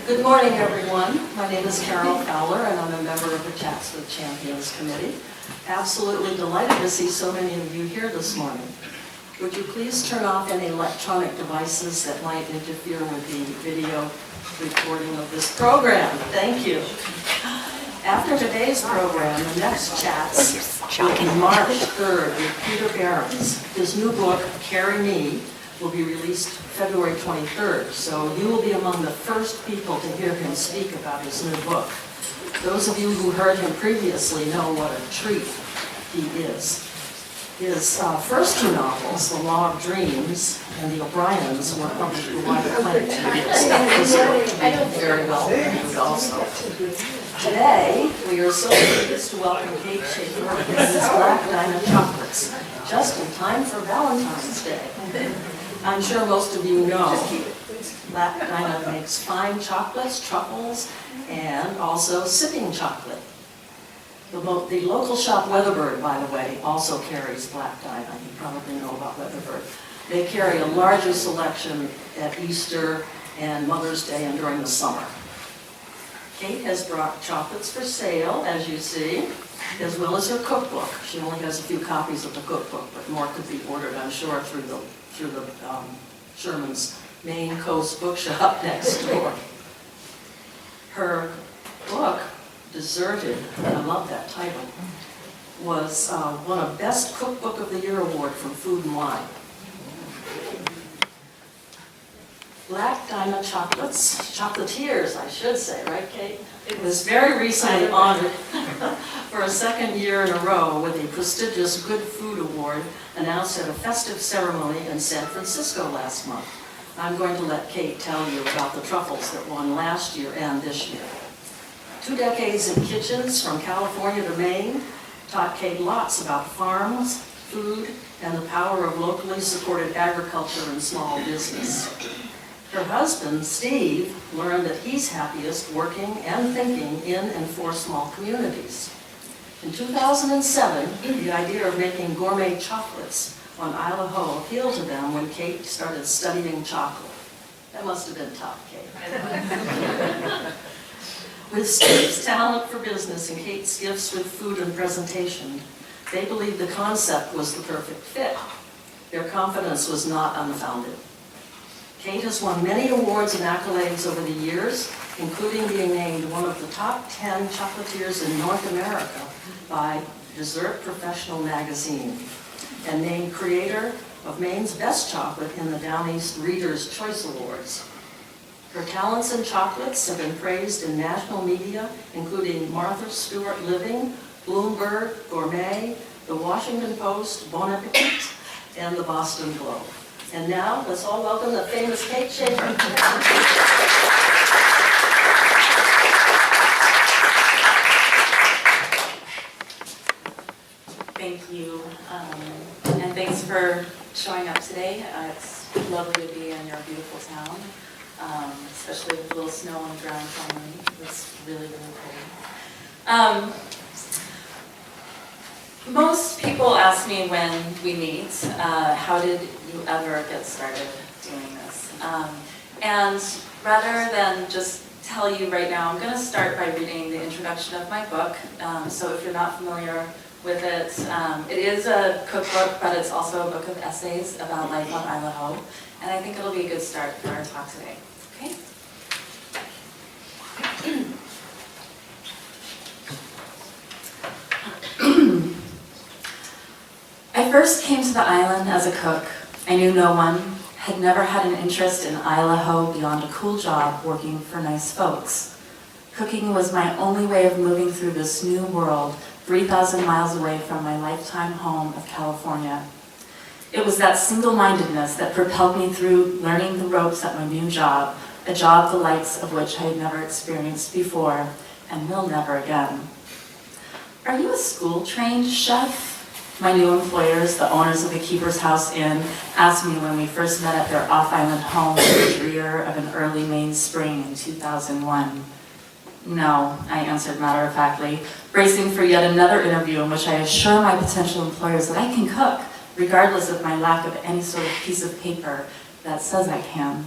Good morning, everyone. My name is Carol Fowler, and I'm a member of the Chatsworth Champions Committee. Absolutely delighted to see so many of you here this morning. Would you please turn off any electronic devices that might interfere with the video recording of this program? Thank you. After today's program, the next chats will be March 3rd with Peter Behrens. His new book, Carry Me, will be released February 23rd, so you will be among the first people to hear him speak about his new book. Those of you who heard him previously know what a treat he is. His first two novels, The Law of Dreams and The O'Briens, were published by the Planet. Very well reviewed also. Today, we are so pleased to welcome Kate Schaffer and Mrs. Black Dinah Chocolates, just in time for Valentine's Day. I'm sure most of you know Black Dinah makes fine chocolates, truffles, and also sipping chocolate. The local shop Weatherbird, by the way, also carries Black Dinah. You probably know about Weatherbird. They carry a larger selection at Easter and Mother's Day and during the summer. Kate has brought chocolates for sale, as you see, as well as her cookbook. She only has a few copies of the cookbook, but more could be ordered, I'm sure, through the Sherman's Maine Coast bookshop next door. Her book, Deserted, I love that title, was won a Best Cookbook of the Year award from Food and Wine. Black Dinah Chocolatiers, I should say, right, Kate? It was very recently honored for a second year in a row with the prestigious Good Food Award announced at a festive ceremony in San Francisco last month. I'm going to let Kate tell you about the truffles that won last year and this year. 2 decades in kitchens from California to Maine taught Kate lots about farms, food, and the power of locally supported agriculture and small business. Her husband, Steve, learned that he's happiest working and thinking in and for small communities. In 2007, the idea of making gourmet chocolates on Isle of Ho appealed to them when Kate started studying chocolate. That must have been tough, Kate. With Steve's talent for business and Kate's gifts with food and presentation, they believed the concept was the perfect fit. Their confidence was not unfounded. Kate has won many awards and accolades over the years, including being named one of the top 10 chocolatiers in North America by Dessert Professional magazine, and named creator of Maine's Best Chocolate in the Down East Reader's Choice Awards. Her talents in chocolates have been praised in national media, including Martha Stewart Living, Bloomberg, Gourmet, The Washington Post, Bon Appetit, and the Boston Globe. And now, let's all welcome the famous Kate Schaffer. Thank you, and thanks for showing up today. It's lovely to be in your beautiful town, especially with a little snow on the ground finally. It's really, really pretty. Most people ask me when we meet, how did you ever get started doing this? And rather than just tell you right now, I'm going to start by reading the introduction of my book. So if you're not familiar with it, it is a cookbook, but it's also a book of essays about life on Isle of Ho. And I think it'll be a good start for our talk today. Okay? I first came to the island as a cook. I knew no one, had never had an interest in Isle of Ho beyond a cool job working for nice folks. Cooking was my only way of moving through this new world, 3,000 miles away from my lifetime home of California. It was that single-mindedness that propelled me through learning the ropes at my new job, a job the likes of which I had never experienced before and will never again. Are you a school-trained chef? My new employers, the owners of the Keeper's House Inn, asked me when we first met at their off-island home in the drear of an early Maine spring in 2001. No, I answered matter-of-factly, bracing for yet another interview in which I assure my potential employers that I can cook, regardless of my lack of any sort of piece of paper that says I can.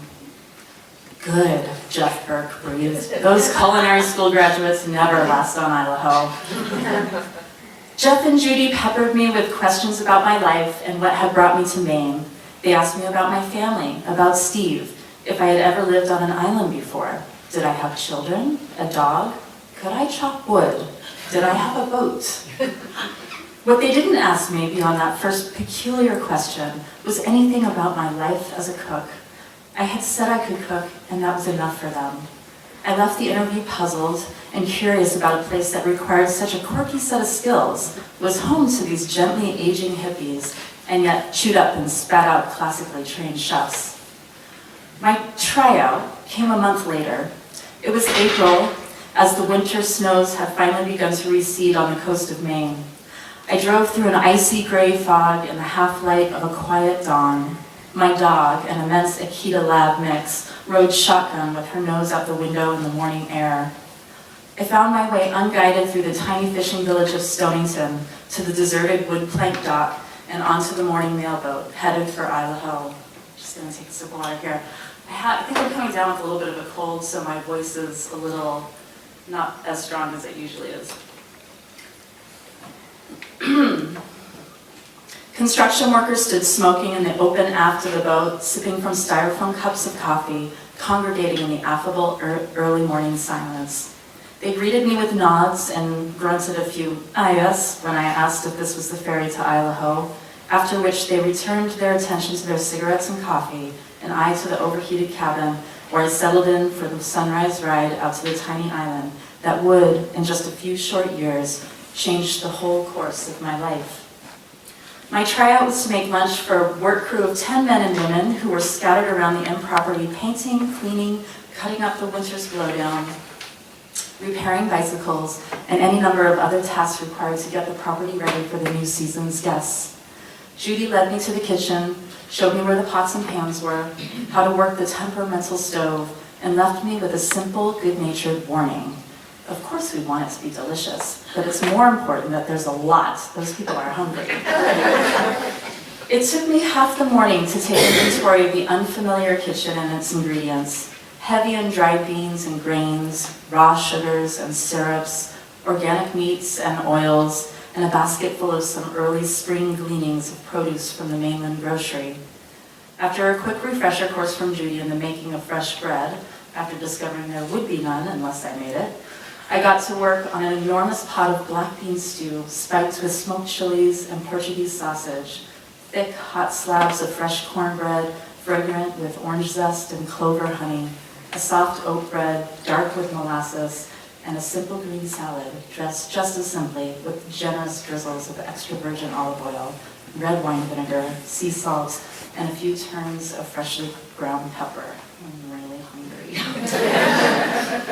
Good, Jeff Burke breathed. Those culinary school graduates never last on Idaho. Jeff and Judy peppered me with questions about my life and what had brought me to Maine. They asked me about my family, about Steve, if I had ever lived on an island before. Did I have children? A dog? Could I chop wood? Did I have a boat? What they didn't ask me beyond that first peculiar question was anything about my life as a cook. I had said I could cook, and that was enough for them. I left the interview puzzled and curious about a place that required such a quirky set of skills, was home to these gently aging hippies, and yet chewed up and spat out classically trained chefs. My tryout came a month later. It was April, as the winter snows had finally begun to recede on the coast of Maine. I drove through an icy gray fog in the half-light of a quiet dawn. My dog, an immense Akita Lab mix, rode shotgun with her nose out the window in the morning air. I found my way unguided through the tiny fishing village of Stonington to the deserted wood plank dock and onto the morning mailboat, headed for Idaho. Just gonna take a sip of water here. I think I'm coming down with a little bit of a cold, so my voice is a little not as strong as it usually is. Construction workers stood smoking in the open aft of the boat, sipping from styrofoam cups of coffee, congregating in the affable early morning silence. They greeted me with nods and grunted a few yes when I asked if this was the ferry to Idaho, after which they returned their attention to their cigarettes and coffee, and I to the overheated cabin where I settled in for the sunrise ride out to the tiny island that would, in just a few short years, change the whole course of my life. My tryout was to make lunch for a work crew of 10 men and women who were scattered around the improperty, painting, cleaning, cutting up the winter's blowdown, repairing bicycles, and any number of other tasks required to get the property ready for the new season's guests. Judy led me to the kitchen, showed me where the pots and pans were, how to work the temperamental stove, and left me with a simple, good-natured warning. Of course we want it to be delicious, but it's more important that there's a lot. Those people are hungry. It took me half the morning to take inventory of the unfamiliar kitchen and its ingredients. Heavy in dried beans and grains, raw sugars and syrups, organic meats and oils, and a basket full of some early spring gleanings of produce from the mainland grocery. After a quick refresher course from Judy in the making of fresh bread, after discovering there would be none unless I made it, I got to work on an enormous pot of black bean stew, spiked with smoked chilies and Portuguese sausage, thick, hot slabs of fresh cornbread, fragrant with orange zest and clover honey, a soft oat bread, dark with molasses, and a simple green salad, dressed just as simply with generous drizzles of extra virgin olive oil, red wine vinegar, sea salt, and a few turns of freshly ground pepper. I'm really hungry.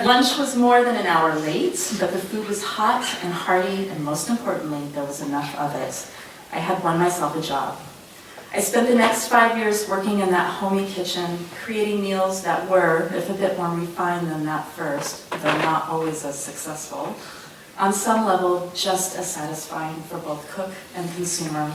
Lunch was more than an hour late, but the food was hot and hearty, and most importantly, there was enough of it. I had won myself a job. I spent the next 5 years working in that homey kitchen, creating meals that were, if a bit more refined than that first, though not always as successful, on some level just as satisfying for both cook and consumer.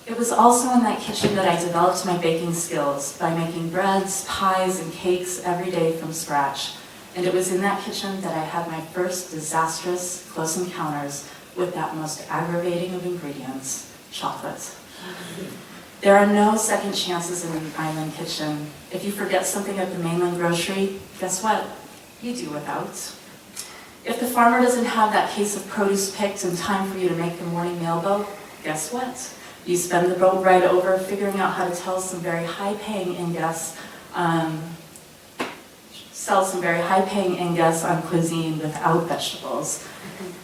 It was also in that kitchen that I developed my baking skills by making breads, pies, and cakes every day from scratch. And it was in that kitchen that I had my first disastrous close encounters with that most aggravating of ingredients, chocolate. There are no second chances in an island kitchen. If you forget something at the mainland grocery, guess what? You do without. If the farmer doesn't have that case of produce picked in time for you to make the morning mailboat, guess what? You spend the boat ride over figuring out how to tell some very high-paying in-guests, sell some very high-paying in-guests on cuisine without vegetables.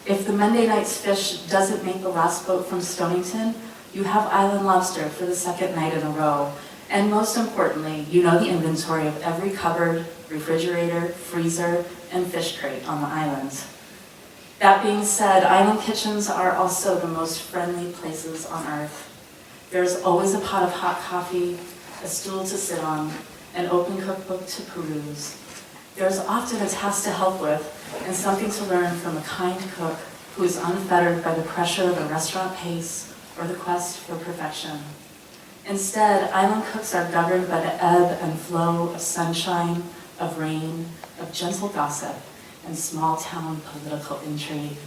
If the Monday night's fish doesn't make the last boat from Stonington, you have island lobster for the second night in a row. And most importantly, you know the inventory of every cupboard, refrigerator, freezer, and fish crate on the island. That being said, island kitchens are also the most friendly places on earth. There's always a pot of hot coffee, a stool to sit on, an open cookbook to peruse. There's often a task to help with and something to learn from a kind cook who is unfettered by the pressure of a restaurant pace or the quest for perfection. Instead, island cooks are governed by the ebb and flow of sunshine, of rain, of gentle gossip, and small-town political intrigue.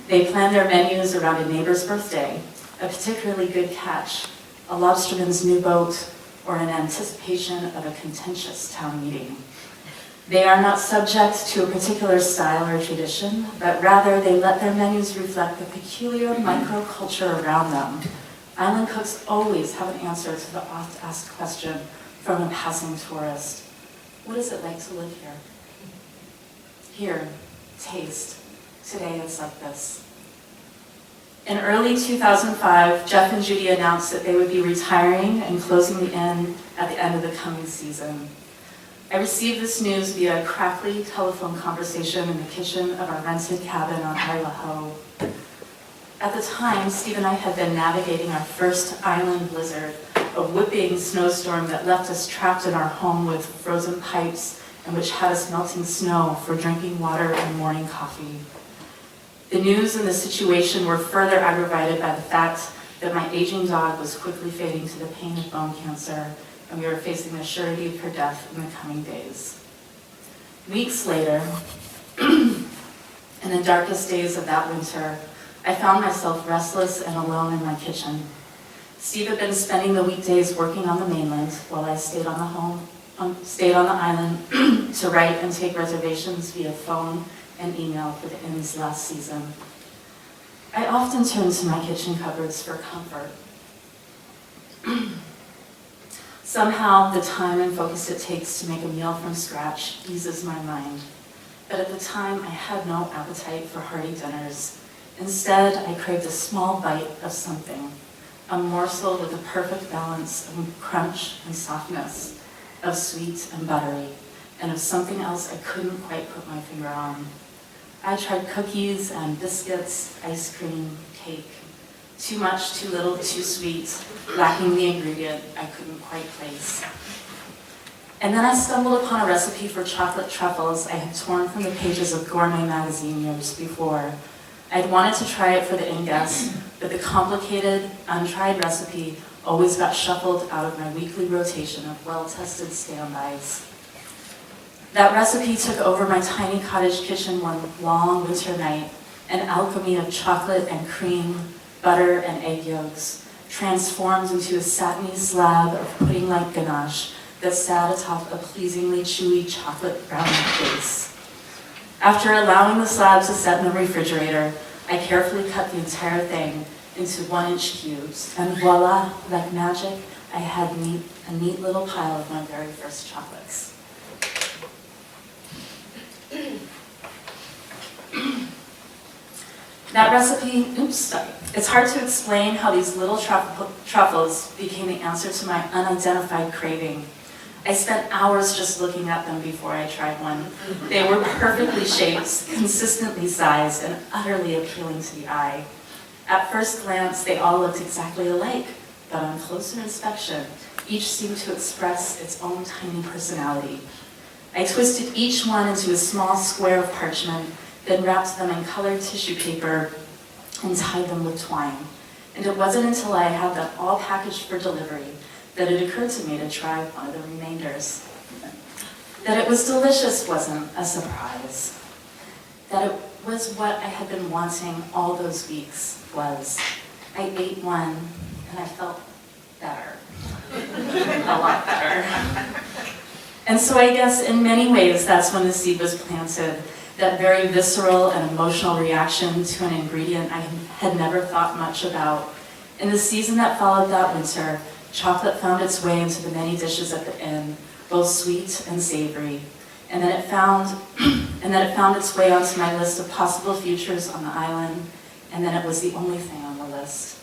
They plan their menus around a neighbor's birthday, a particularly good catch, a lobsterman's new boat, or in anticipation of a contentious town meeting. They are not subject to a particular style or tradition, but rather they let their menus reflect the peculiar microculture around them. Island cooks always have an answer to the oft-asked question from a passing tourist. What is it like to live here? Here, taste. Today it's like this. In early 2005, Jeff and Judy announced that they would be retiring and closing the inn at the end of the coming season. I received this news via a crackly telephone conversation in the kitchen of our rented cabin on Idaho. At the time, Steve and I had been navigating our first island blizzard, a whipping snowstorm that left us trapped in our home with frozen pipes and which had us melting snow for drinking water and morning coffee. The news and the situation were further aggravated by the fact that my aging dog was quickly fading to the pain of bone cancer, and we were facing the surety of her death in the coming days. Weeks later, in the darkest days of that winter, I found myself restless and alone in my kitchen. Steve had been spending the weekdays working on the mainland while I stayed on the island to write and take reservations via phone and email for the inn's last season. I often turn to my kitchen cupboards for comfort. Somehow, the time and focus it takes to make a meal from scratch eases my mind. But at the time, I had no appetite for hearty dinners. Instead, I craved a small bite of something, a morsel with a perfect balance of crunch and softness, of sweet and buttery, and of something else I couldn't quite put my finger on. I tried cookies and biscuits, ice cream, cake. Too much, too little, too sweet, lacking the ingredient I couldn't quite place. And then I stumbled upon a recipe for chocolate truffles I had torn from the pages of Gourmet magazine years before. I'd wanted to try it for the in-guests, but the complicated, untried recipe always got shuffled out of my weekly rotation of well-tested standbys. That recipe took over my tiny cottage kitchen one long winter night, an alchemy of chocolate and cream, butter and egg yolks, transformed into a satiny slab of pudding-like ganache that sat atop a pleasingly chewy chocolate brownie base. After allowing the slab to set in the refrigerator, I carefully cut the entire thing into 1-inch cubes, and voila, like magic, I had a neat little pile of my very first chocolates. That recipe, it's hard to explain how these little truffles became the answer to my unidentified craving. I spent hours just looking at them before I tried one. They were perfectly shaped, consistently sized, and utterly appealing to the eye. At first glance, they all looked exactly alike, but on closer inspection, each seemed to express its own tiny personality. I twisted each one into a small square of parchment, then wrapped them in colored tissue paper and tied them with twine. And it wasn't until I had them all packaged for delivery that it occurred to me to try one of the remainders. That it was delicious wasn't a surprise. That it was what I had been wanting all those weeks was. I ate one and I felt better. A lot better. And so I guess in many ways that's when the seed was planted, that very visceral and emotional reaction to an ingredient I had never thought much about. In the season that followed that winter, chocolate found its way into the many dishes at the inn, both sweet and savory. And then it found its way onto my list of possible futures on the island, and then it was the only thing on the list.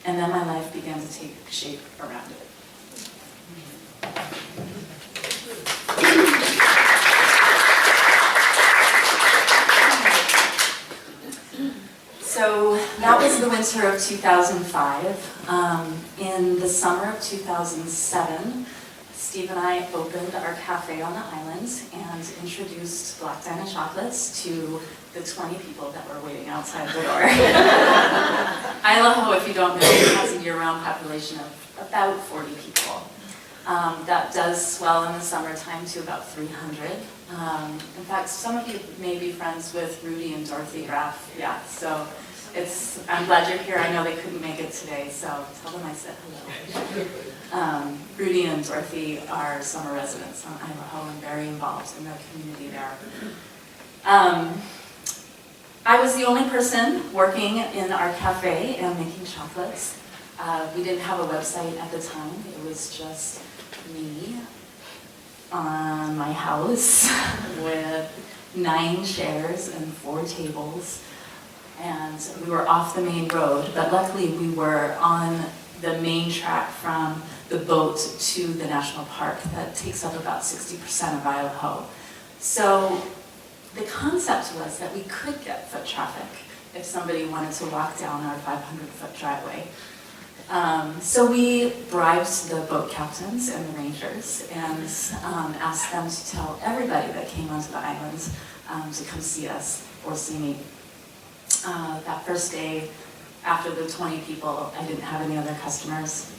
And then my life began to take shape around it. So that was the winter of 2005. In the summer of 2007, Steve and I opened our cafe on the island and introduced Black Dinah Chocolates to the 20 people that were waiting outside the door. Idaho, if you don't know, has a year-round population of about 40 people. That does swell in the summertime to about 300. In fact, some of you may be friends with Rudy and Dorothy Graff. Yeah, so I'm glad you're here. I know they couldn't make it today, so tell them I said hello. Rudy and Dorothy are summer residents on Idaho and very involved in the community there. I was the only person working in our cafe and making chocolates. We didn't have a website at the time. It was just me on my house with 9 chairs and 4 tables. And we were off the main road, but luckily we were on the main track from the boat to the national park that takes up about 60% of Idaho. So the concept was that we could get foot traffic if somebody wanted to walk down our 500-foot driveway. So we bribed the boat captains and the rangers and asked them to tell everybody that came onto the islands to come see us or see me. That first day, after the 20 people, I didn't have any other customers.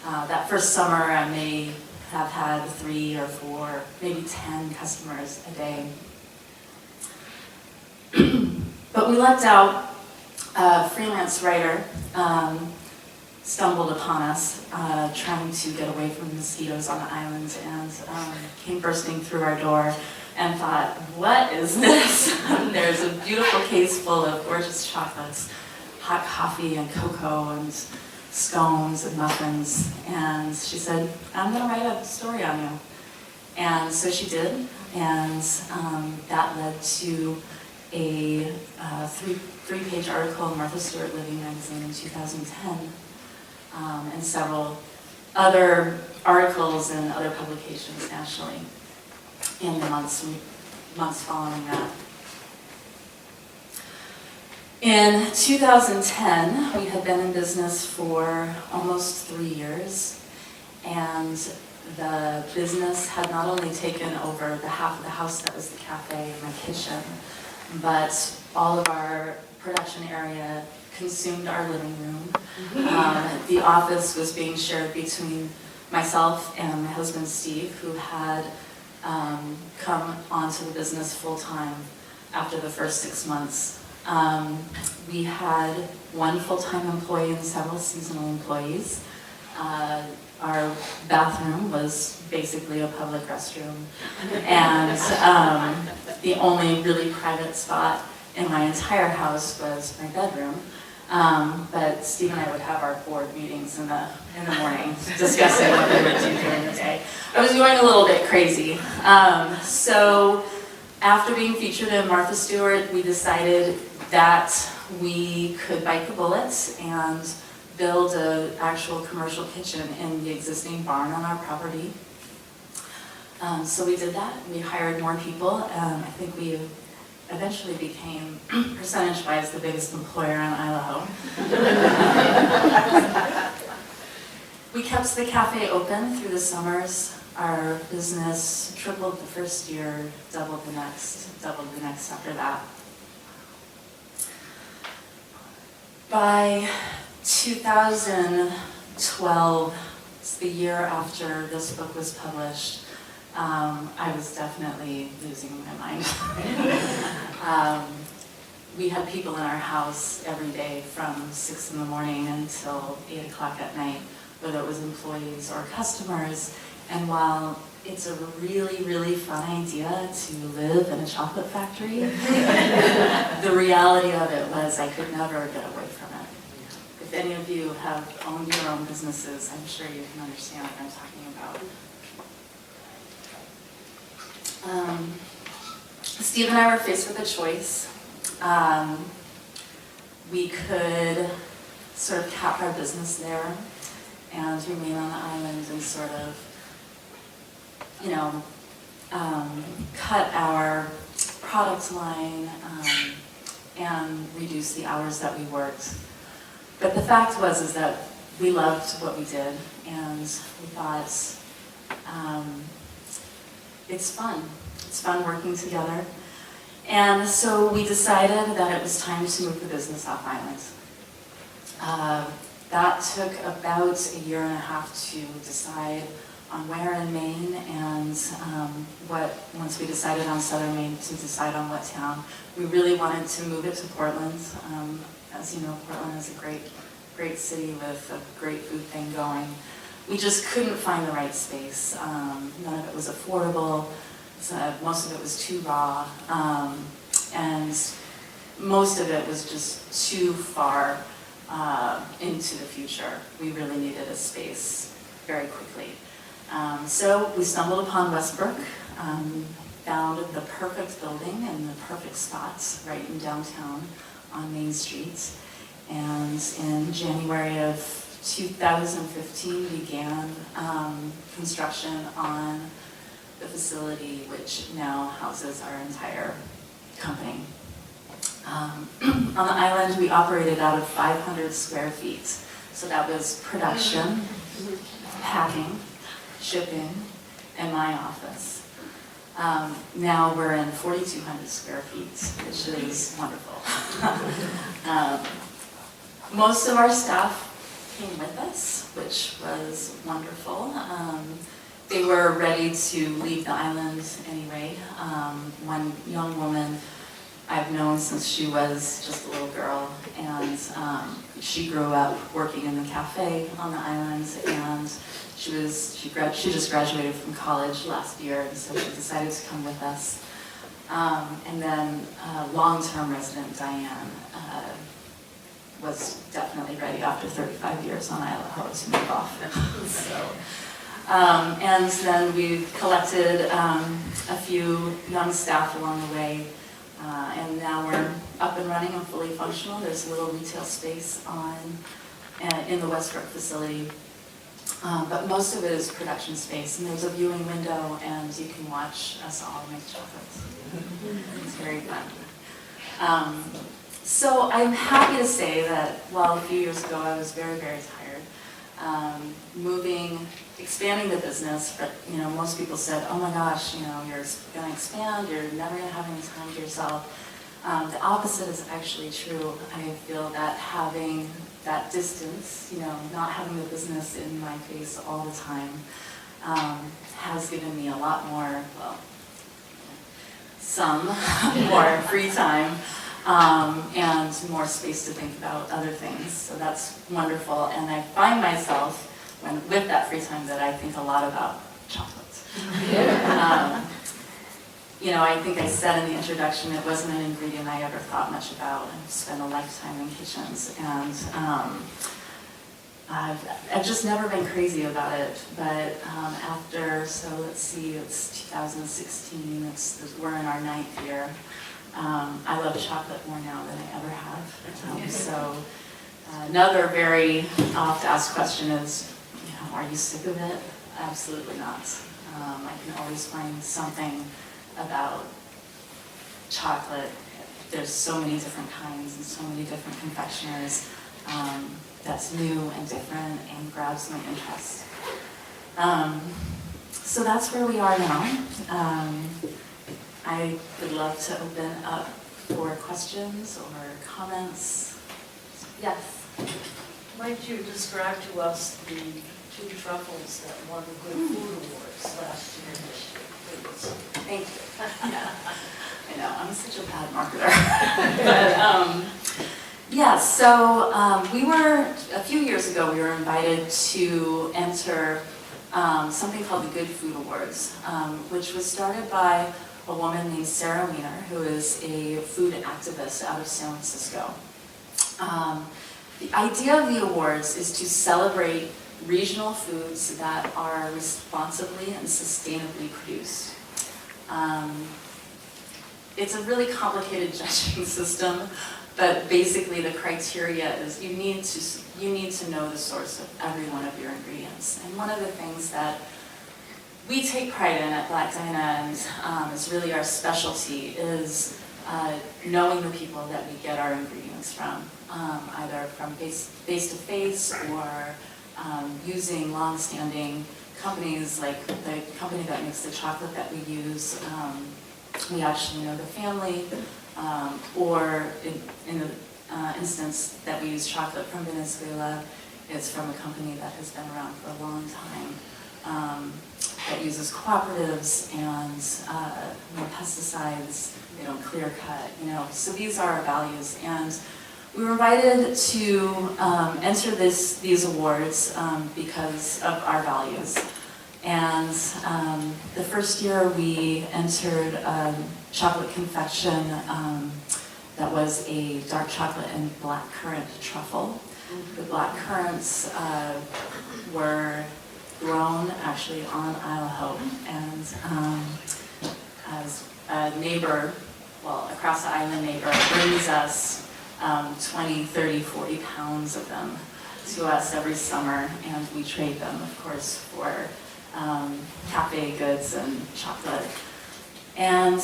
That first summer, I may have had 3 or 4, maybe 10 customers a day. But we lucked out. A freelance writer stumbled upon us trying to get away from the mosquitoes on the island and came bursting through our door and thought, what is this? There's a beautiful case full of gorgeous chocolates, hot coffee and cocoa and scones and muffins. And she said, I'm going to write a story on you. And so she did, and that led to a three-page article in Martha Stewart Living magazine in 2010, and several other articles and other publications nationally in the months following that. In 2010, we had been in business for almost 3 years, and the business had not only taken over the half of the house that was the cafe and my kitchen, but all of our production area consumed our living room. The office was being shared between myself and my husband Steve, who had come onto the business full-time after the first 6 months. We had 1 full-time employee and several seasonal employees. Our bathroom was basically a public restroom, and the only really private spot in my entire house was my bedroom. But Steve and I would have our board meetings in the morning discussing what we would do during the day. I was going a little bit crazy. So after being featured in Martha Stewart, we decided that we could bite the bullets and build an actual commercial kitchen in the existing barn on our property. So we did that. We hired more people. I think we eventually became, percentage-wise, the biggest employer in Idaho. We kept the cafe open through the summers. Our business tripled the first year, doubled the next after that. By 2012, it's the year after this book was published, I was definitely losing my mind. We had people in our house every day from 6 in the morning until 8 o'clock at night, whether it was employees or customers. And while it's a really, really fun idea to live in a chocolate factory, the reality of it was I could never get away from it. If any of you have owned your own businesses, I'm sure you can understand what I'm talking about. Steve and I were faced with a choice. We could sort of cap our business there and remain on the island and sort of, cut our product line and reduce the hours that we worked. But the fact is that we loved what we did, and we thought, it's fun. It's fun working together. And so we decided that it was time to move the business off island. That took about a year and a half to decide on where in Maine, and once we decided on southern Maine, to decide on what town. We really wanted to move it to Portland. As you know, Portland is a great city with a great food thing going. We just couldn't find the right space. None of it was affordable. Most of it was too raw, and most of it was just too far into the future. We really needed a space very quickly. So we stumbled upon Westbrook, found the perfect building and the perfect spots right in downtown on Main Street. And in January of 2015 began construction on the facility, which now houses our entire company. On the island, we operated out of 500 square feet. So that was production, packing, shipping, and my office. Now we're in 4,200 square feet, which is wonderful. Most of our staff came with us, which was wonderful. They were ready to leave the island anyway. One young woman I've known since she was just a little girl, and she grew up working in the cafe on the island, and she just graduated from college last year, and so she decided to come with us. And then long-term resident Diane was definitely ready after 35 years on Idaho to move off. And then we collected a few young staff along the way, and now we're up and running and fully functional. There's a little retail space in the Westbrook facility, but most of it is production space, and there's a viewing window, and you can watch us all make chocolates. It's very fun. So I'm happy to say that while a few years ago I was very, very tired, expanding the business, but most people said, oh my gosh, you're going to expand, you're never going to have any time to yourself. The opposite is actually true. I feel that having that distance, not having the business in my face all the time, has given me a lot more, some more free time, and more space to think about other things. So that's wonderful. And I find myself, with that free time, that I think a lot about chocolates. I think I said in the introduction, it wasn't an ingredient I ever thought much about. I've spent a lifetime in kitchens, and I've just never been crazy about it. But let's see, it's 2016, we're in our 9th year. I love chocolate more now than I ever have. Another very oft-asked question is, are you sick of it? Absolutely not. I can always find something about chocolate. There's so many different kinds and so many different confectioners that's new and different and grabs my interest. So that's where we are now. I would love to open up for questions or comments. Yes? Might you describe to us the 2 truffles that won the Good Food Awards last year, please? Thank you. Yeah. I know, I'm such a bad marketer. A few years ago, we were invited to enter something called the Good Food Awards, which was started by a woman named Sarah Wiener, who is a food activist out of San Francisco. The idea of the awards is to celebrate regional foods that are responsibly and sustainably produced. It's a really complicated judging system, but basically the criteria is you need to know the source of every one of your ingredients. And one of the things that we take pride in at Black Dinah, and is really our specialty, is knowing the people that we get our ingredients from, either from face-to-face or using long-standing companies like the company that makes the chocolate that we use. We actually know the family, or in the instance that we use chocolate from Venezuela, It's from a company that has been around for a long time, that uses cooperatives and no pesticides. They don't clear cut, So these are our values, and we were invited to enter these awards because of our values. And the first year we entered a chocolate confection that was a dark chocolate and blackcurrant truffle. The blackcurrants were grown actually on Idaho, and as a neighbor, across the island neighbor, brings us 20, 30, 40 pounds of them to us every summer, and we trade them, of course, for cafe goods and chocolate. And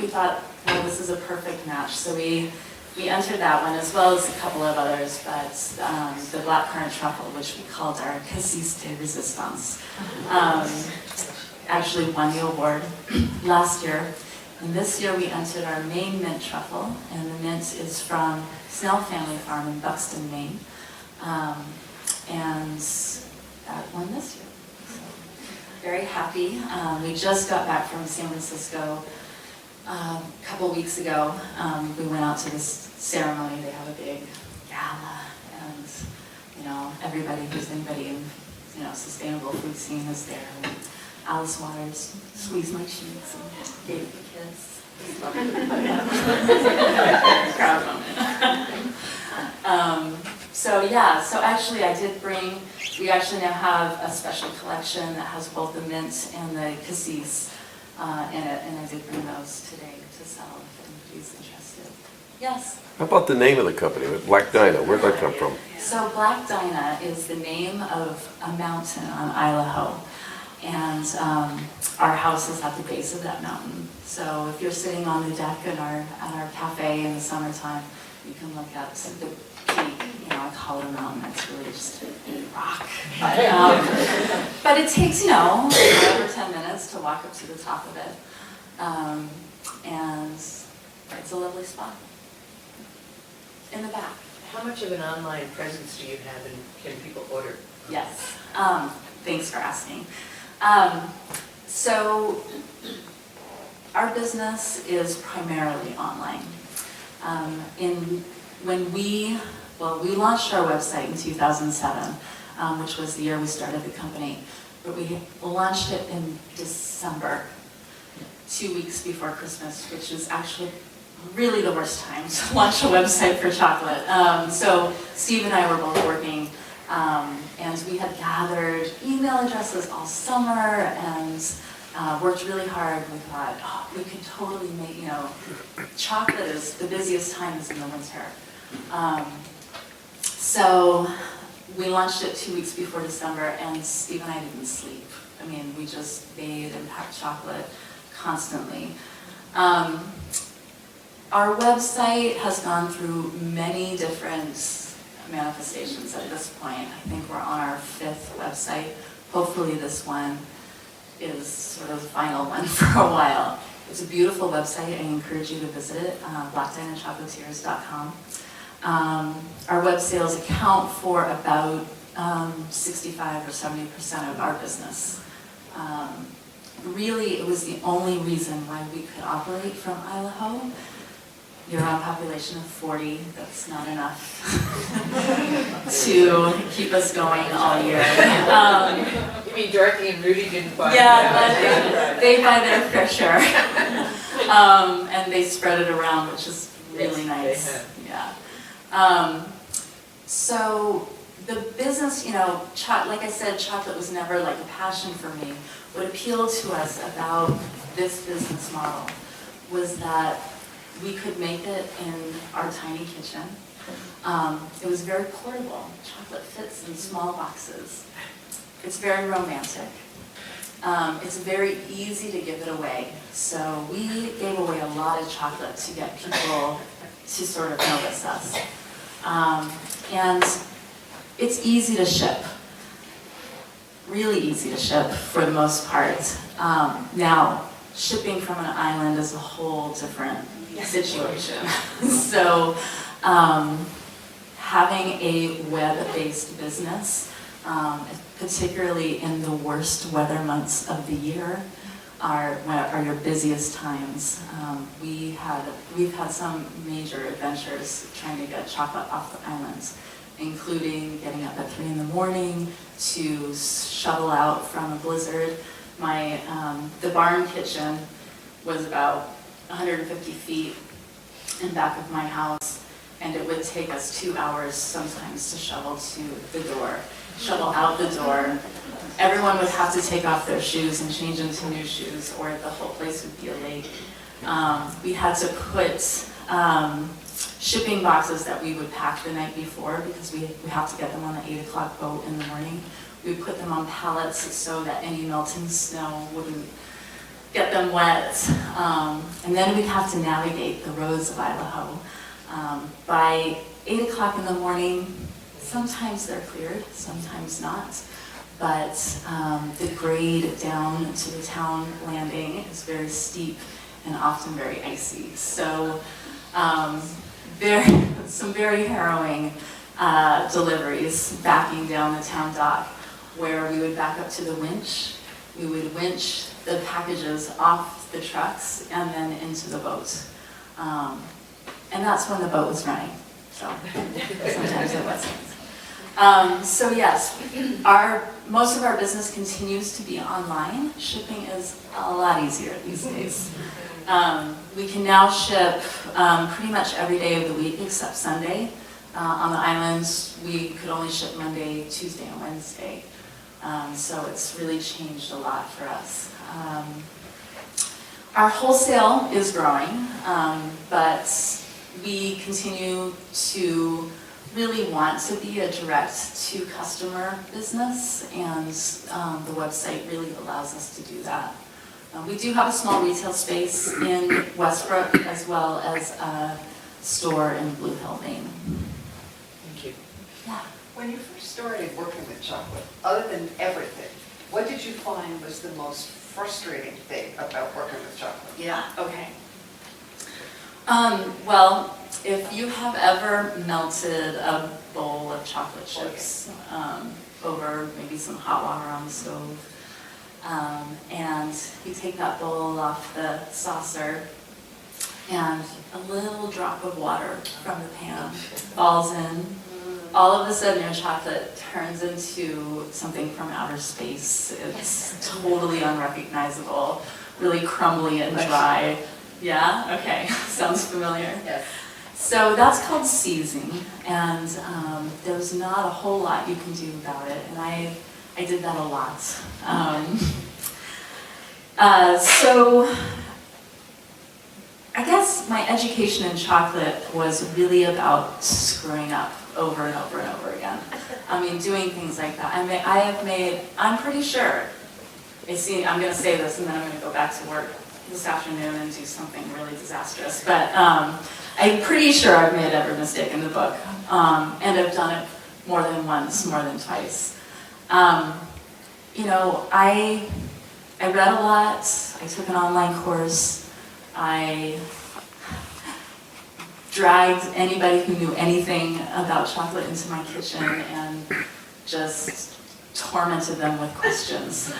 we thought, well, this is a perfect match, so we entered that one as well as a couple of others, but the blackcurrant truffle, which we called our cassis de resistance, actually won the award last year. And this year we entered our Maine Mint truffle, and the mint is from Snell Family Farm in Buxton, Maine. And that won this year. So, very happy. We just got back from San Francisco a couple weeks ago. We went out to this ceremony. They have a big gala, and everybody who's anybody in sustainable food scene is there. And Alice Waters squeezed my cheeks and gave me a kiss. Proud moment. So actually I did bring, we actually now have a special collection that has both the mint and the cassis in it, and I did bring those today to sell if anybody's interested. Yes? How about the name of the company, Black Dinah? Where'd that come from? So Black Dinah is the name of a mountain on Idaho. And our house is at the base of that mountain. So if you're sitting on the deck at our cafe in the summertime, you can look up to the peak. I call it a mountain. It's really just a rock. But it takes 5 or 10 minutes to walk up to the top of it, and it's a lovely spot. In the back. How much of an online presence do you have, and can people order? Yes. Thanks for asking. So our business is primarily online. When we launched our website in 2007, which was the year we started the company, but we launched it in December, 2 weeks before Christmas, which is actually really the worst time to launch a website for chocolate. So Steve and I were both working, and we had gathered email addresses all summer and worked really hard. We thought, we could totally make, chocolate is the busiest time is in the winter. So we launched it 2 weeks before December, and Steve and I didn't sleep. I mean, we just made and packed chocolate constantly. Our website has gone through many different manifestations at this point. I think we're on our 5th website. Hopefully this one is sort of the final one for a while. It's a beautiful website. I encourage you to visit it, blackdinahchocolatiers.com. Our web sales account for about 65 or 70% of our business. Really, it was the only reason why we could operate from Idaho. You're on a population of 40, that's not enough to keep us going all year. You mean Dorothy and Rudy didn't buy? Yeah, they buy their fair share. And they spread it around, which is really nice. Yeah. So the business, like I said, chocolate was never like a passion for me. What appealed to us about this business model was that we could make it in our tiny kitchen. It was very portable. Chocolate fits in small boxes. It's very romantic. It's very easy to give it away. So we gave away a lot of chocolate to get people to sort of notice us. And it's easy to ship. Really easy to ship for the most part. Now, shipping from an island is a whole different situation. So having a web-based business, particularly in the worst weather months of the year, are your busiest times. We've had some major adventures trying to get chocolate off the islands, including getting up at 3 in the morning to shovel out from a blizzard. The barn kitchen was about 150 feet in back of my house, and it would take us 2 hours sometimes to shovel out the door. Everyone would have to take off their shoes and change into new shoes, or the whole place would be a lake. We had to put shipping boxes that we would pack the night before, because we have to get them on the 8 o'clock boat in the morning. We would put them on pallets so that any melting snow wouldn't get them wet. And then we'd have to navigate the roads of Idaho. By 8 o'clock in the morning, sometimes they're cleared, sometimes not. But the grade down to the town landing is very steep and often very icy. So some very harrowing deliveries backing down the town dock, where we would back up to the winch. We would winch the packages off the trucks and then into the boat. And that's when the boat was running. So sometimes it wasn't. So yes, most of our business continues to be online. Shipping is a lot easier these days. We can now ship pretty much every day of the week except Sunday. On the islands, we could only ship Monday, Tuesday, and Wednesday. So it's really changed a lot for us. Our wholesale is growing, but we continue to really want to be a direct-to-customer business, and the website really allows us to do that. We do have a small retail space in Westbrook, as well as a store in Blue Hill, Maine. Thank you. Yeah. When you first started working with chocolate, other than everything, what did you find was the most frustrating thing about working with chocolate? Yeah, okay. Well, if you have ever melted a bowl of chocolate chips over maybe some hot water on the stove, and you take that bowl off the saucer, and a little drop of water from the pan falls in, all of a sudden your chocolate turns into something from outer space. It's totally unrecognizable, really crumbly and dry. Yeah? Okay. Sounds familiar? Yes. So that's called seizing, and there's not a whole lot you can do about it, and I did that a lot. So I guess my education in chocolate was really about screwing up over and over and over again. I mean, doing things like that. I'm pretty sure, I'm going to say this and then I'm going to go back to work this afternoon and do something really disastrous, but I'm pretty sure I've made every mistake in the book, and I've done it more than once, more than twice. I read a lot, I took an online course, I dragged anybody who knew anything about chocolate into my kitchen and just tormented them with questions.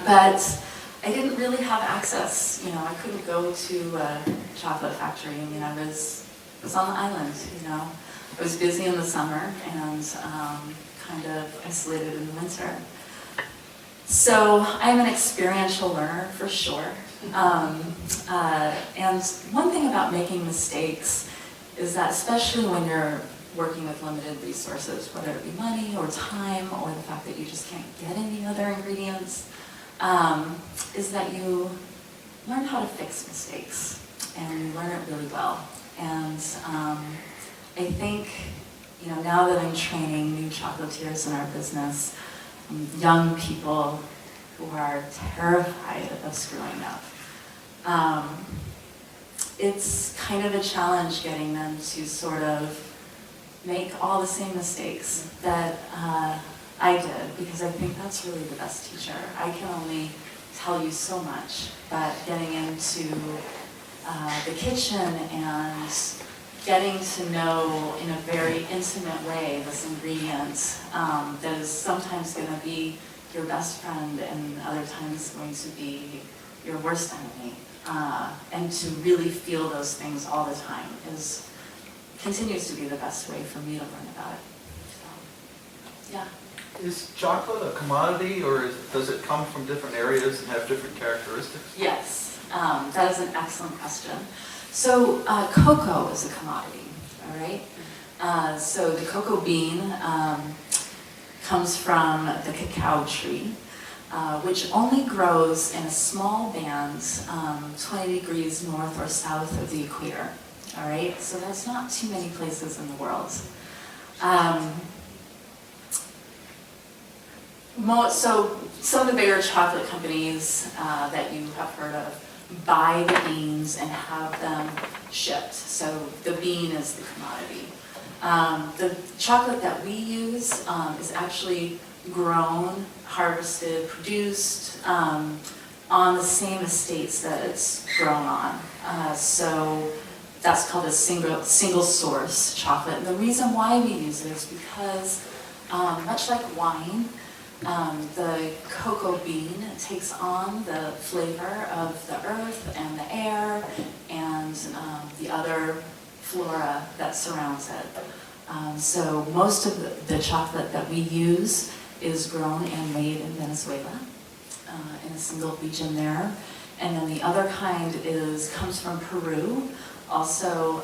But I didn't really have access, I couldn't go to a chocolate factory. I mean, I was on the island, I was busy in the summer and kind of isolated in the winter. So I'm an experiential learner for sure. And one thing about making mistakes is that, especially when you're working with limited resources, whether it be money or time or the fact that you just can't get any other ingredients, is that you learn how to fix mistakes and you learn it really well. And I think, now that I'm training new chocolatiers in our business, young people who are terrified of screwing up, it's kind of a challenge getting them to sort of make all the same mistakes that I did, because I think that's really the best teacher. I can only tell you so much, but getting into the kitchen and getting to know in a very intimate way this ingredient that is sometimes going to be your best friend and other times going to be your worst enemy. And to really feel those things all the time continues to be the best way for me to learn about it. So, yeah. Is chocolate a commodity, or does it come from different areas and have different characteristics? Yes, that is an excellent question. So cocoa is a commodity, all right? So the cocoa bean comes from the cacao tree, which only grows in a small band 20 degrees north or south of the equator, all right? So there's not too many places in the world. So some of the bigger chocolate companies that you have heard of buy the beans and have them shipped. So the bean is the commodity. The chocolate that we use is actually grown, harvested, produced on the same estates that it's grown on. So that's called a single source chocolate. And the reason why we use it is because, much like wine, the cocoa bean takes on the flavor of the earth and the air and the other flora that surrounds it. So most of the chocolate that we use is grown and made in Venezuela, in a single region there. And then the other kind comes from Peru, also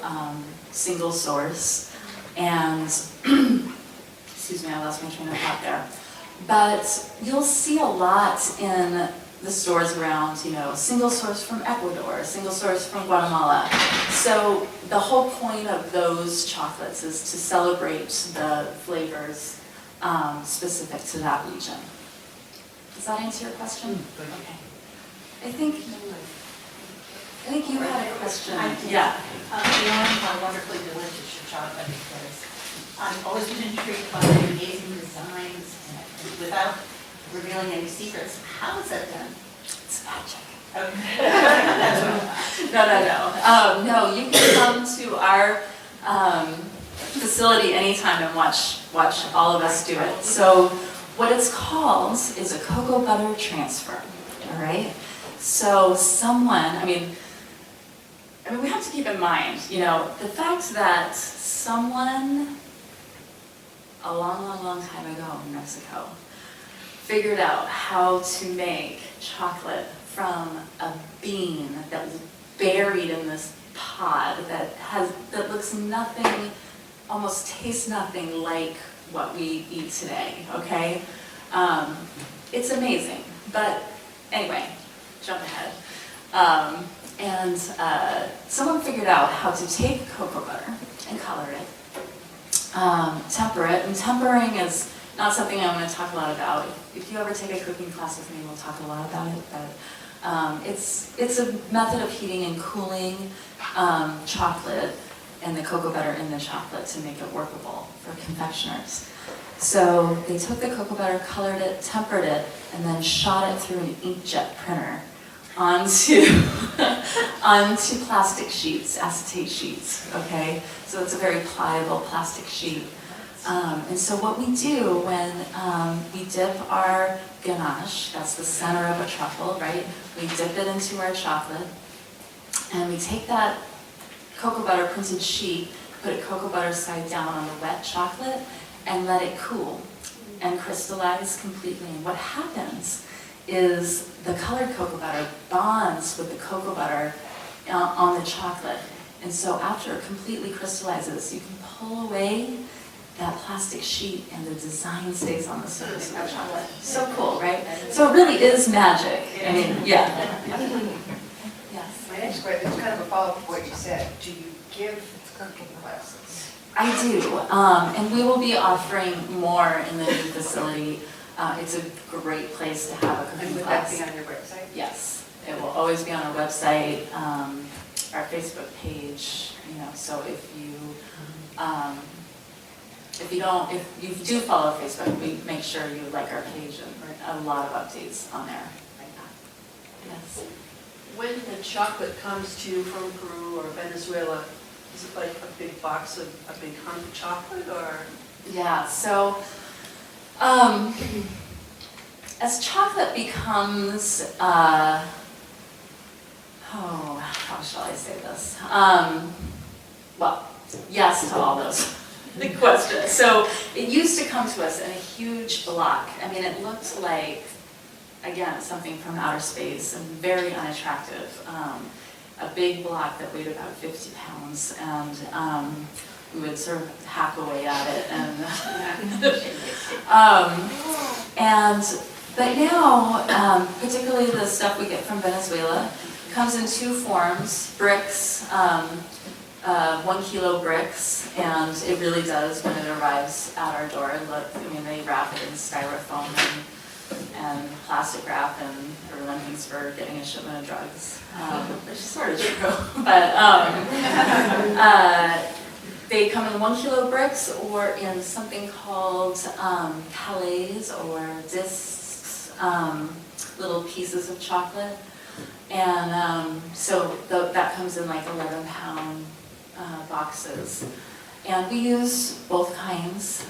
single source. And, excuse me, I lost my train of thought there. But you'll see a lot in the stores around, single source from Ecuador, single source from Guatemala. So the whole point of those chocolates is to celebrate the flavors specific to that region. Does that answer your question? Okay. I think you had a question. I did. Yeah. Beyond my wonderfully delicious chocolate, because I've always been intrigued by the amazing designs and without revealing any secrets. How is that done? It's magic. Okay. That's what No, you can come to our facility anytime and watch all of us do it. So what it's called is a cocoa butter transfer, all right? So I mean, we have to keep in mind, the fact that someone a long time ago in Mexico figured out how to make chocolate from a bean that was buried in this pod that looks nothing, almost tastes nothing like what we eat today, okay? It's amazing, but anyway, jump ahead. And someone figured out how to take cocoa butter and color it, temper it, and tempering is not something I'm going to talk a lot about. If you ever take a cooking class with me, we'll talk a lot about it, but it's a method of heating and cooling chocolate and the cocoa butter in the chocolate to make it workable for confectioners. So they took the cocoa butter, colored it, tempered it, and then shot it through an inkjet printer onto plastic sheets, acetate sheets, okay? So it's a very pliable plastic sheet. And so what we do when we dip our ganache, that's the center of a truffle, right? We dip it into our chocolate, and we take that cocoa butter printed sheet, put it cocoa butter side down on the wet chocolate, and let it cool and crystallize completely. And what happens is the colored cocoa butter bonds with the cocoa butter on the chocolate. And so after it completely crystallizes, you can pull away that plastic sheet and the design stays on the surface of the chocolate. So cool, right? So it really is magic. I mean, yeah. Yes. My next question is kind of a follow-up to what you said. Do you give cooking classes? I do, and we will be offering more in the new facility. It's a great place to have a And cooking would that class. be on your website? Yes, it will always be on our website, our Facebook page. So if you do follow Facebook, we make sure you like our page and a lot of updates on there like that. Yes. When the chocolate comes to you from Peru or Venezuela, Is it like a big box of, a big hunk of chocolate, or? Yeah, so as chocolate becomes, how shall I say this? Well, yes to all those questions. So it used to come to us in a huge block. I mean, it looked like, again, something from outer space and very unattractive. A big block that weighed about 50 pounds, and we would sort of hack away at it. But now, particularly the stuff we get from Venezuela, comes in two forms: bricks, 1 kilo bricks, and it really does, when it arrives at our door, look, I mean, they wrap it in styrofoam and plastic wrap, and everyone thinks we're getting a shipment of drugs, which is sort of true. But they come in 1 kilo bricks, or in something called palettes or discs, little pieces of chocolate. And so that comes in like 11-pound boxes. And we use both kinds.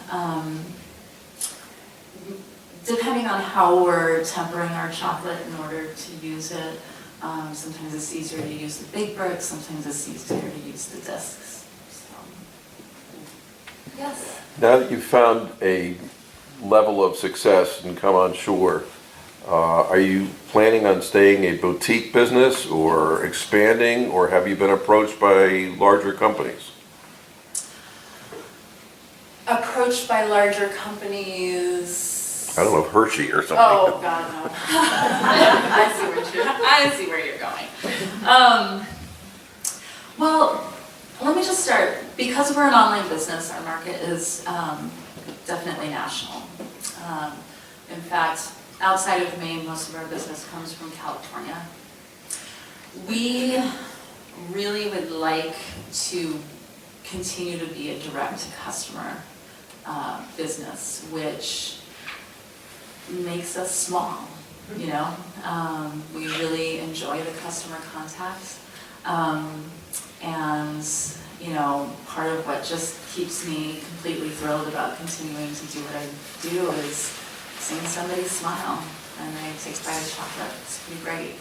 Depending on how we're tempering our chocolate in order to use it, sometimes it's easier to use the big bricks, sometimes it's easier to use the discs. So, yes. Now that you've found a level of success and come on shore, are you planning on staying a boutique business or expanding, or have you been approached by larger companies? Approached by larger companies. I don't know, Hershey or something. Oh, God, no. I see where you're going. Well, let me just start. Because we're an online business, our market is definitely national. In fact, outside of Maine, most of our business comes from California. We really would like to continue to be a direct-to-customer business, which makes us small, you know? We really enjoy the customer contact. And, you know, part of what just keeps me completely thrilled about continuing to do what I do is seeing somebody smile and they take a bite of chocolate. It's pretty great.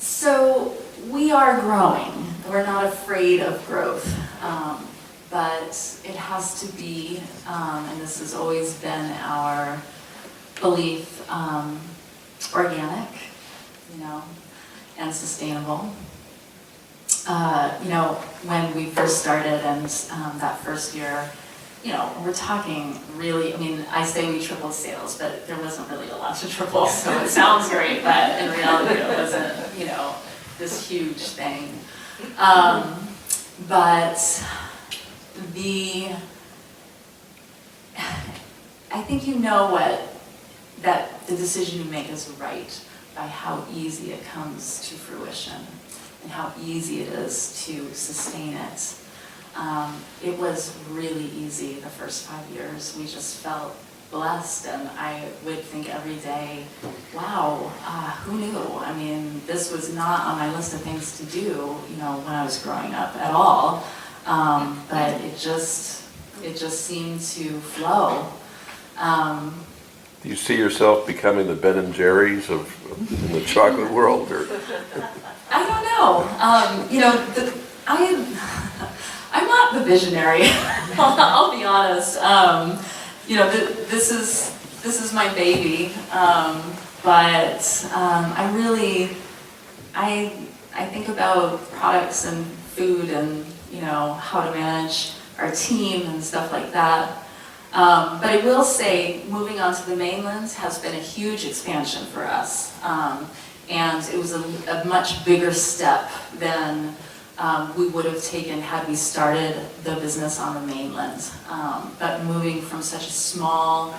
So we are growing. We're not afraid of growth. But it has to be, and this has always been our belief, organic, you know, and sustainable. You know, when we first started and that first year, you know, we're talking really, I mean, I say we tripled sales, but there wasn't really a lot to triple, so it sounds great, but in reality it wasn't, you know, this huge thing. But I think you know that the decision you make is right by how easy it comes to fruition and how easy it is to sustain it. It was really easy the first 5 years. We just felt blessed, and I would think every day, wow, who knew? I mean, this was not on my list of things to do, you know, when I was growing up at all. But it just seemed to flow. Do you see yourself becoming the Ben and Jerry's of in the chocolate world, or? I don't know. You know, I'm not the visionary. I'll be honest. You know, this is my baby. But I think about products and food and, you know, how to manage our team and stuff like that. But I will say, moving on to the mainland has been a huge expansion for us. And it was a much bigger step than we would have taken had we started the business on the mainland. But moving from such a small,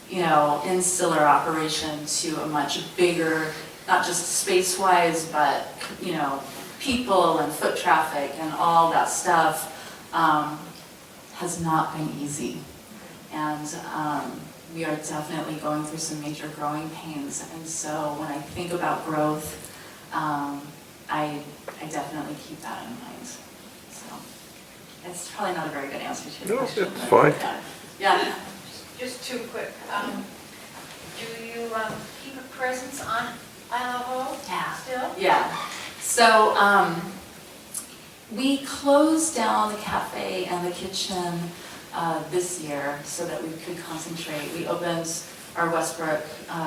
you know, insular operation to a much bigger, not just space-wise, but, you know, people and foot traffic and all that stuff has not been easy. And we are definitely going through some major growing pains. And so when I think about growth, I definitely keep that in mind. So it's probably not a very good answer to your No, question. it's but fine. Yeah. Just two quick, do you keep a presence on Idaho Yeah. still? Yeah. So we closed down the cafe and the kitchen this year so that we could concentrate. We opened our Westbrook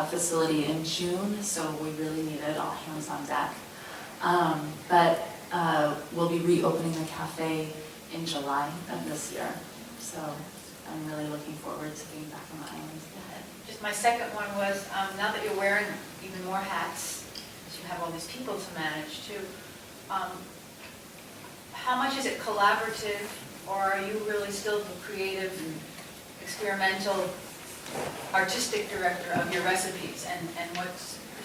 facility in June, so we really needed all hands on deck. But we'll be reopening the cafe in July of this year. So I'm really looking forward to being back on the island. Just my second one was, now that you're wearing even more hats, as you have all these people to manage too, how much is it collaborative, or are you really still the creative, experimental, artistic director of your recipes? And could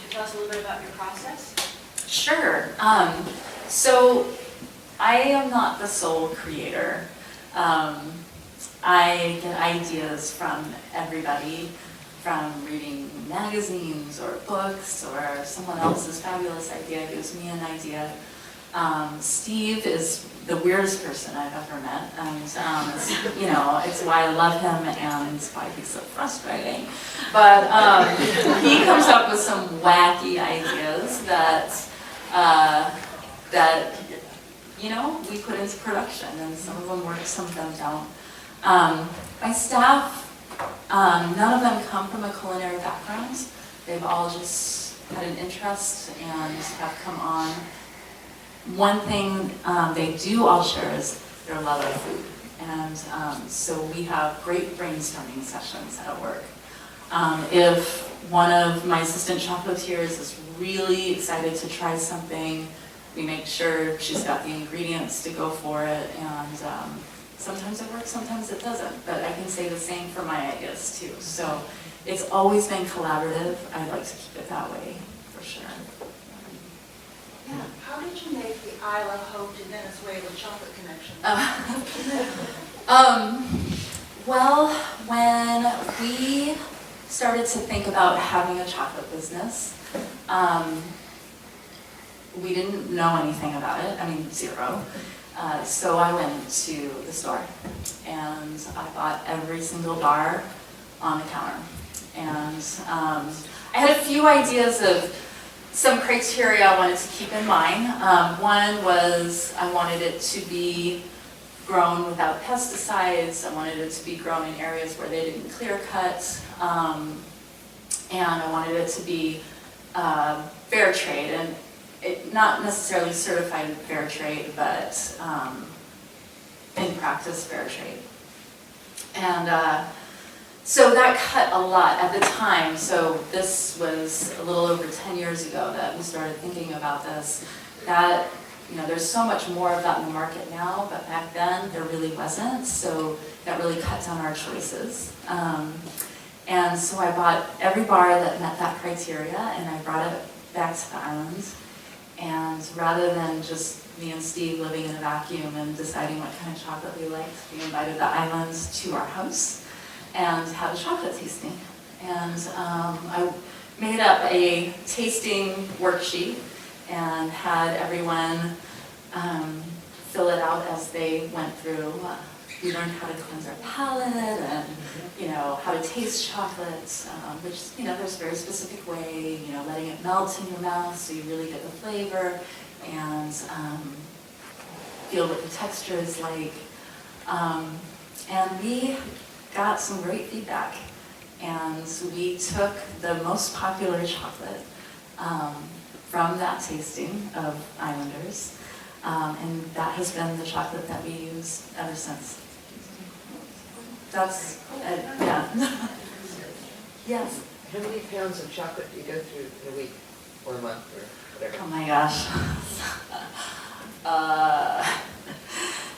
you tell us a little bit about your process? Sure. So I am not the sole creator. I get ideas from everybody, from reading magazines or books, or someone else's fabulous idea gives me an idea. Steve is the weirdest person I've ever met, and it's why I love him and why he's so frustrating. But he comes up with some wacky ideas that we put into production, and some of them work, some of them don't. My staff, none of them come from a culinary background. They've all just had an interest and have come on. One thing they do all share is their love of food. And so we have great brainstorming sessions at work. If one of my assistant chocolatiers is really excited to try something, we make sure she's got the ingredients to go for it. And sometimes it works, sometimes it doesn't. But I can say the same for my ideas too. So it's always been collaborative. I'd like to keep it that way, for sure. Yeah. How did you make the Isla Hope to Venezuela chocolate connection? Well, when we started to think about having a chocolate business, we didn't know anything about it. I mean, zero. So I went to the store and I bought every single bar on the counter. And I had a few ideas of some criteria I wanted to keep in mind. One was I wanted it to be grown without pesticides. I wanted it to be grown in areas where they didn't clear cut. And I wanted it to be fair trade, and not necessarily certified fair trade, but in practice fair trade. And so that cut a lot at the time. So this was a little over 10 years ago that we started thinking about this. That, there's so much more of that in the market now, but back then there really wasn't. So that really cut down our choices. And so I bought every bar that met that criteria, and I brought it back to the island. And rather than just me and Steve living in a vacuum and deciding what kind of chocolate we liked, we invited the islands to our house and had a chocolate tasting. And I made up a tasting worksheet and had everyone fill it out as they went through. We learned how to cleanse our palate and, how to taste chocolate, which, there's a very specific way, letting it melt in your mouth so you really get the flavor and feel what the texture is like. And we got some great feedback. And so we took the most popular chocolate from that tasting of Islanders, and that has been the chocolate that we use ever since. That's, yeah. Yes. How many pounds of chocolate do you go through in a week or a month or whatever? Oh my gosh.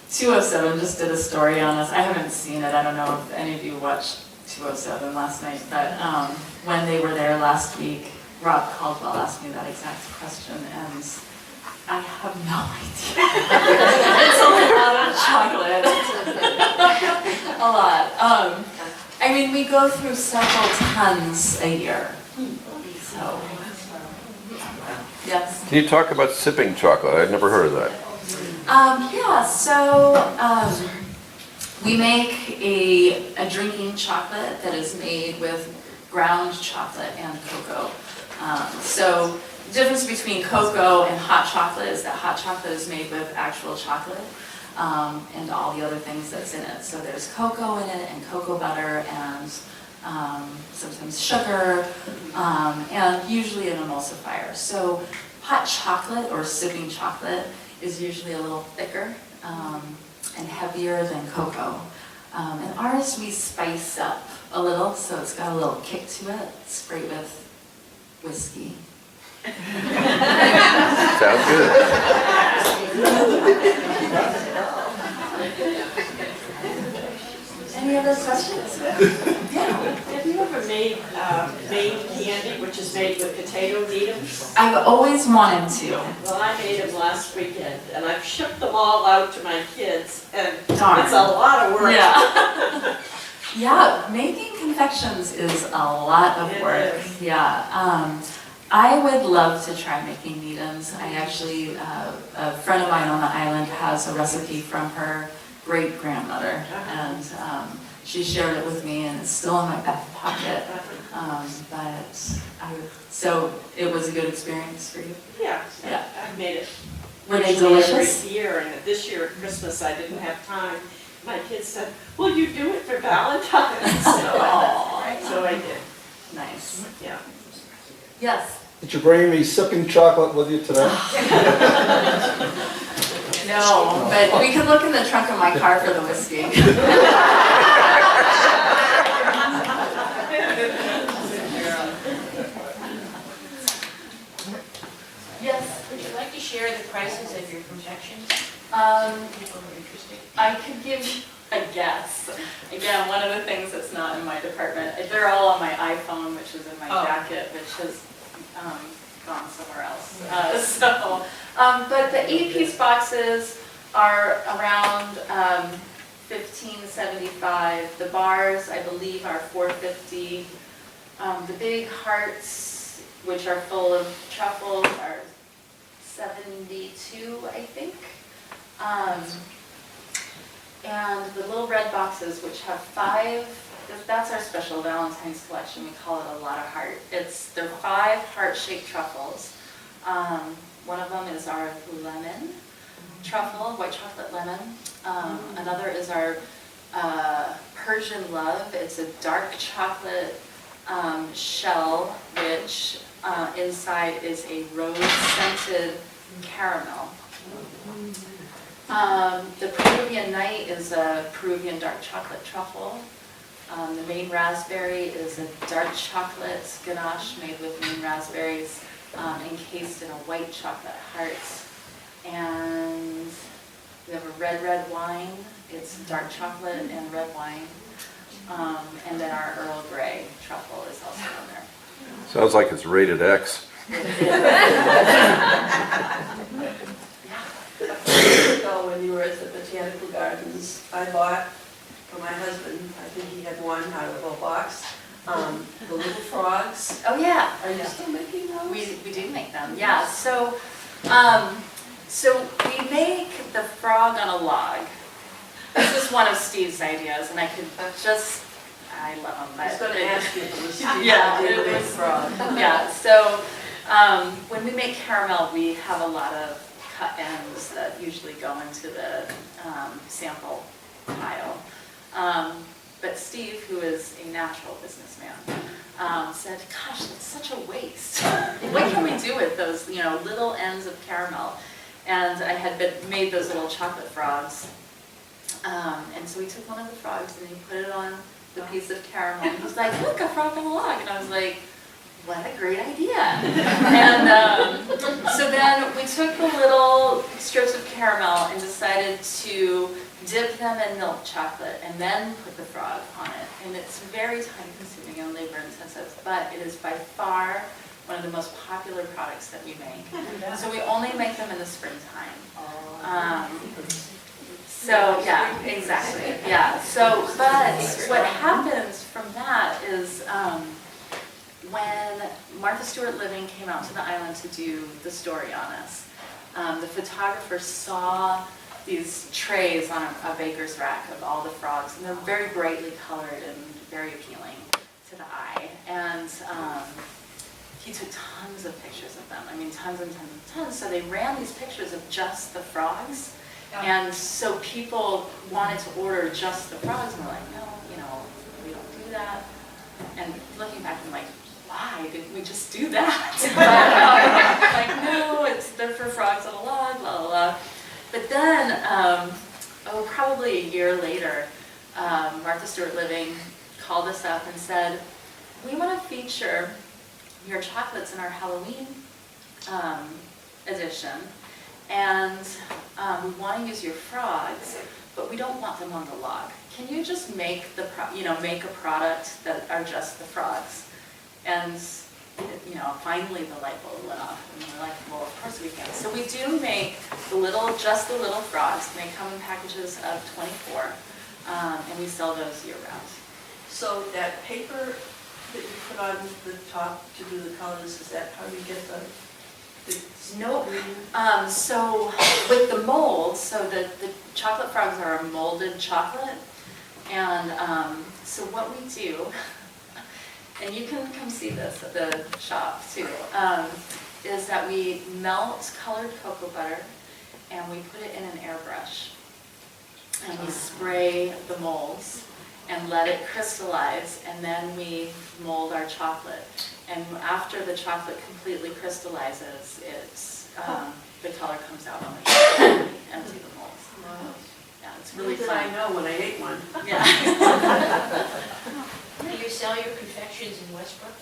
207 just did a story on us. I haven't seen it. I don't know if any of you watched 207 last night, but when they were there last week, Rob Caldwell asked me that exact question, and I have no idea. It's a lot of chocolate. A lot. I mean, we go through several tons a year. So, Yes. Can you talk about sipping chocolate? I'd never heard of that. We make a drinking chocolate that is made with ground chocolate and cocoa. So the difference between cocoa and hot chocolate is that hot chocolate is made with actual chocolate and all the other things that's in it. So there's cocoa in it and cocoa butter and sometimes sugar and usually an emulsifier. So hot chocolate or sipping chocolate is usually a little thicker and heavier than cocoa. And ours we spice up a little, so it's got a little kick to it. It's great with whiskey. Sounds good. Any other questions? Yeah. Have you ever made Maine candy, which is made with potato needles? I've always wanted to. Well, I made them last weekend, and I've shipped them all out to my kids, and Darn. it's a lot of work. Yeah. Yeah, making confections is a lot of It work. is. Yeah. I would love to try making needles. I actually, a friend of mine on the island has a recipe from her great-grandmother, and she shared it with me, and it's still in my back pocket. So it was a good experience for you. Yeah, Yeah. I've made it. Were they usually delicious? Every year, and this year at Christmas, I didn't have time. My kids said, "Will you do it for Valentine?" So I did. Nice. Yeah. Yes. Did you bring any sipping chocolate with you today? No, but we could look in the trunk of my car for the whiskey. Yes. Would you like to share the prices of your confections? I could give you a guess. Again, one of the things that's not in my department, they're all on my iPhone, which is in my jacket, which has gone somewhere else. But the 8-piece boxes are around $15.75. The bars, I believe, are $4.50. The big hearts, which are full of truffles, are $72, I think. And the little red boxes, which have 5, that's our special Valentine's collection. We call it a lot of heart. They're 5 heart-shaped truffles. One of them is our lemon truffle, white chocolate lemon. Another is our Persian love. It's a dark chocolate shell, which inside is a rose-scented caramel. The Peruvian night is a Peruvian dark chocolate truffle. The Maine raspberry is a dark chocolate ganache made with Maine raspberries encased in a white chocolate heart. And we have a red wine. It's dark chocolate and red wine. And then our Earl Grey truffle is also in there. Sounds like it's rated X. So when you were at the Botanical Gardens, I bought for my husband, I think he had one out of a box, the little frogs. Oh yeah. Are you still making those? We do make them, yeah. So we make the frog on a log. This is one of Steve's ideas, and I love them. I was going to ask you if it was Yeah, the it big was- frog. Yeah, so when we make caramel, we have a lot of cut ends that usually go into the sample pile. But Steve, who is a natural businessman, said, "Gosh, that's such a waste. What can we do with those, little ends of caramel?" And I had made those little chocolate frogs. And so he took one of the frogs and he put it on the piece of caramel. And he was like, "Look, a frog on a log." And I was like, what a great idea. And so then we took the little strips of caramel and decided to dip them in milk chocolate and then put the frog on it. And it's very time consuming and labor intensive, but it is by far one of the most popular products that we make. So we only make them in the springtime. So yeah, exactly, yeah. So, but what happens from that is when Martha Stewart Living came out to the island to do the story on us, the photographer saw these trays on a baker's rack of all the frogs, and they're very brightly colored and very appealing to the eye. And he took tons of pictures of them. I mean, tons and tons and tons. So they ran these pictures of just the frogs. And so people wanted to order just the frogs, and we're like, no, we don't do that. And looking back, I'm like, why didn't we just do that? Like, no, they're for frogs on a log, blah, blah, blah. But then, probably a year later, Martha Stewart Living called us up and said, we want to feature your chocolates in our Halloween edition, and we want to use your frogs, but we don't want them on the log. Can you just make make a product that are just the frogs? And finally the light bulb went off, and we're like, well, of course we can. So we do make just the little frogs, and they come in packages of 24, and we sell those year round. So that paper that you put on the top to do the colors, is that how you get the No. So with the mold, so the chocolate frogs are a molded chocolate, and so what we do, and you can come see this at the shop too, is that we melt colored cocoa butter and we put it in an airbrush, and we spray the molds and let it crystallize, and then we mold our chocolate. And after the chocolate completely crystallizes, the color comes out on the chocolate when we empty the molds. Wow. Yeah, it's really Little did fun. I know when I ate one. Yeah. Do you sell your confections in Westbrook?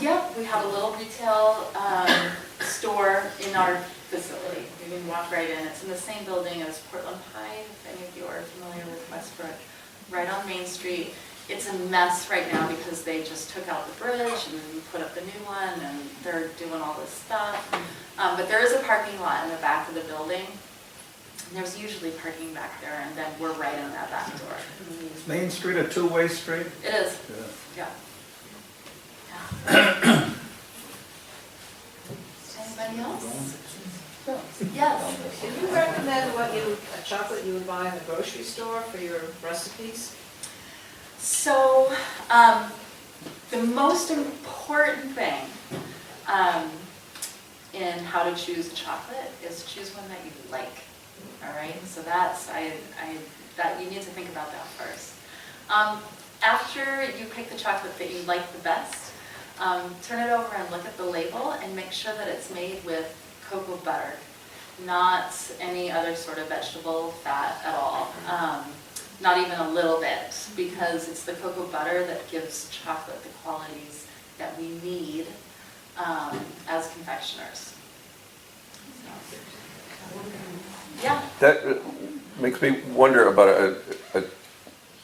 Yeah, we have a little retail store in our facility. You can walk right in. It's in the same building as Portland Pie, if any of you are familiar with Westbrook, right on Main Street. It's a mess right now because they just took out the bridge and put up the new one, and they're doing all this stuff. But there is a parking lot in the back of the building. And there's usually parking back there, and then we're right in that back door. Is Main Street a two-way street? It is, Yeah. yeah. Anybody else? Yes. Can you recommend a chocolate you would buy in the grocery store for your recipes? So, the most important thing in how to choose chocolate is choose one that you like. All right, so that's that you need to think about that first. After you pick the chocolate that you like the best, turn it over and look at the label and make sure that it's made with cocoa butter, not any other sort of vegetable fat at all. Not even a little bit, because it's the cocoa butter that gives chocolate the qualities that we need as confectioners. Yeah. That makes me wonder about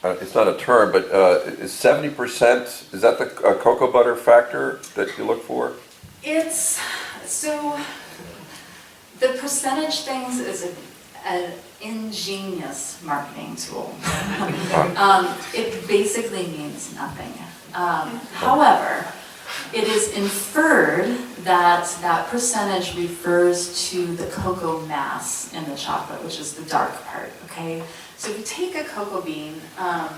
it's not a term, but is 70%, is that the cocoa butter factor that you look for? It's, so the percentage things is an ingenious marketing tool. It basically means nothing. However, it is inferred that that percentage refers to the cocoa mass in the chocolate, which is the dark part, okay? So if you take a cocoa bean, I'll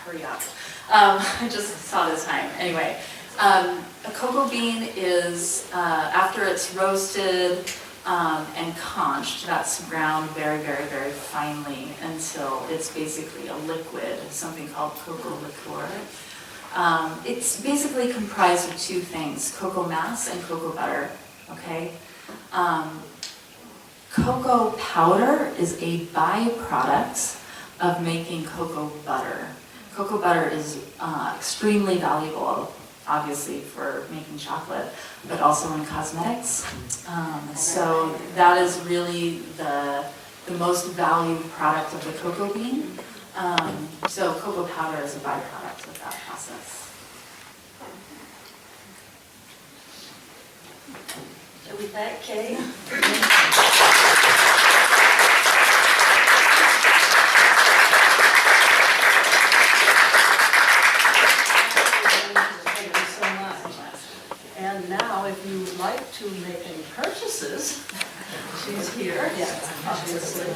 hurry up. I just saw the time. Anyway, a cocoa bean is, after it's roasted and conched, that's ground very, very, very finely until it's basically a liquid, something called cocoa liqueur. It's basically comprised of two things, cocoa mass and cocoa butter, okay? Cocoa powder is a byproduct of making cocoa butter. Cocoa butter is extremely valuable, obviously, for making chocolate, but also in cosmetics. So that is really the most valued product of the cocoa bean. So cocoa powder is a byproduct of that process. Shall we thank Kay? choices. She's here, obviously.